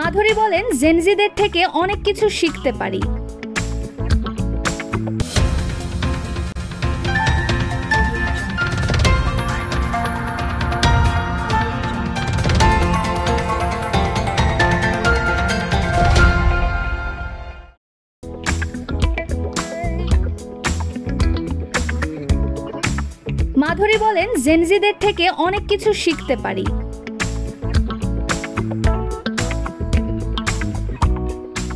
মাধুরী বলেন, জেনজিদের থেকে অনেক কিছু শিখতে পারি। মাধুরী বলেন, জেনজিদের থেকে অনেক কিছু শিখতে পারি।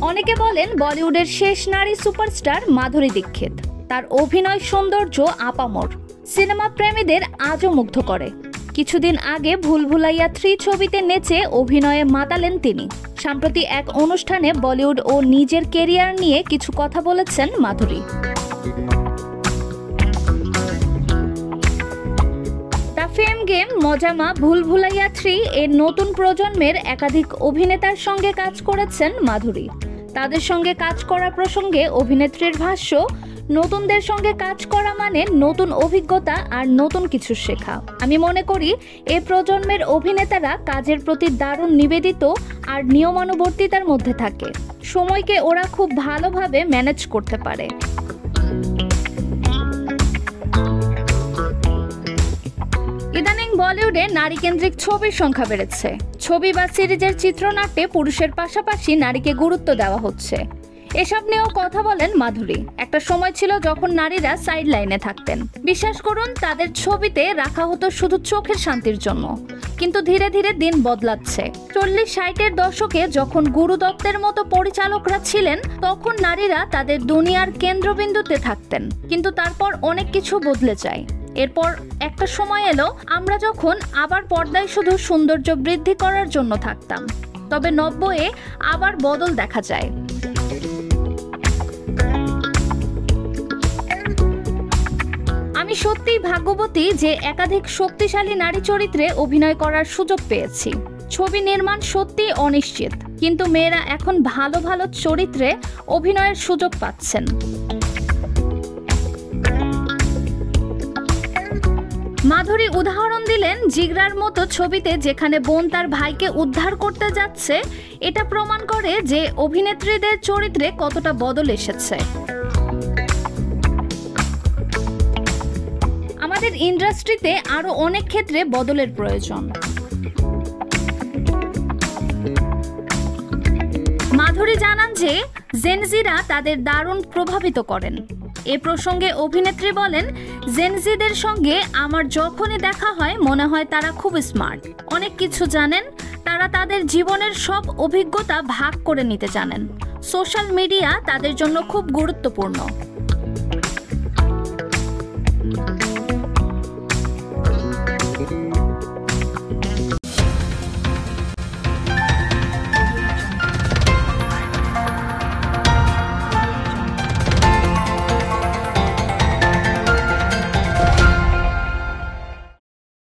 অনেকে বলেন বলিউডের শেষ নারী সুপারস্টার মাধুরী দীক্ষিত। তার অভিনয় সৌন্দর্য আপামর, সিনেমা প্রেমীদের আজও মুগ্ধ করে। কিছুদিন আগে ভুলভুলাইয়া 3 ছবিতে নেচে অভিনয়ে মাতালেন তিনি। সম্প্রতি এক অনুষ্ঠানে বলিউড ও নিজের কেরিয়ার নিয়ে কিছু কথা বলেছেন মাধুরী। ফেম গেম, মজামা, ভুলভুলাইয়া 3 এর নতুন প্রজন্মের একাধিক অভিনেতার সঙ্গে কাজ করেছেন মাধুরী। তাদের সঙ্গে কাজ করা প্রসঙ্গে অভিনেত্রীর ভাষ্য, নতুনদের সঙ্গে কাজ করা মানে নতুন অভিজ্ঞতা আর নতুন কিছু শেখা। আমি মনে করি এই প্রজন্মের অভিনেতারা কাজের প্রতি দারুণ নিবেদিত আর নিয়মানুবর্তিতার মধ্যে থাকে। সময়কে ওরা খুব ভালোভাবে ম্যানেজ করতে পারে। ইদানিং বলিউডে নারীকেন্দ্রিক ছবির সংখ্যা বেড়েছে। ছবি বা সিরিজের চিত্রনাট্যে পুরুষের পাশাপাশি নারীকে গুরুত্ব দেওয়া হচ্ছে। এসব নিয়েও কথা বলেন মাধুরী। একটা সময় ছিল যখন নারীরা সাইড লাইনে থাকতেন। বিশ্বাস করুন, তাদের ছবিতে রাখা হতো শুধু চোখের শান্তির জন্য। কিন্তু ধীরে ধীরে দিন বদলাচ্ছে। 40-60-এর দশকে যখন গুরু দত্তের মতো পরিচালকরা ছিলেন, তখন নারীরা তাদের দুনিয়ার কেন্দ্রবিন্দুতে থাকতেন। কিন্তু তারপর অনেক কিছু বদলে যায়। এরপর একটা সময় এলো আমরা যখন আবার পর্দায় শুধু সৌন্দর্য বৃদ্ধি করার জন্য থাকতাম। তবে 90-এ আবার বদল দেখা যায়। আমি সত্যিই ভাগ্যবতী যে একাধিক শক্তিশালী নারী চরিত্রে অভিনয় করার সুযোগ পেয়েছি। ছবি নির্মাণ সত্যিই অনিশ্চিত, কিন্তু মেয়েরা এখন ভালো ভালো চরিত্রে অভিনয়ের সুযোগ পাচ্ছেন। মাধুরী উদাহরণ দিলেন, জিগরার মতো ছবিতে যেখানে বোন তার ভাইকে উদ্ধার করতে যাচ্ছে, এটা প্রমাণ করে যে অভিনেত্রীদের চরিত্রে কতটা বদল এসেছে। আমাদের ইন্ডাস্ট্রিতে আরো অনেক ক্ষেত্রে বদলের প্রয়োজন। মাধুরী জানান যে জেনজিরা তাদের দারুণ প্রভাবিত করেন। এ প্রসঙ্গে অভিনেত্রী বলেন, জেনজিদের সঙ্গে আমার যখনই দেখা হয় মনে হয় তারা খুব স্মার্ট, অনেক কিছু জানেন। তারা তাদের জীবনের সব অভিজ্ঞতা ভাগ করে নিতে জানেন। সোশ্যাল মিডিয়া তাদের জন্য খুব গুরুত্বপূর্ণ।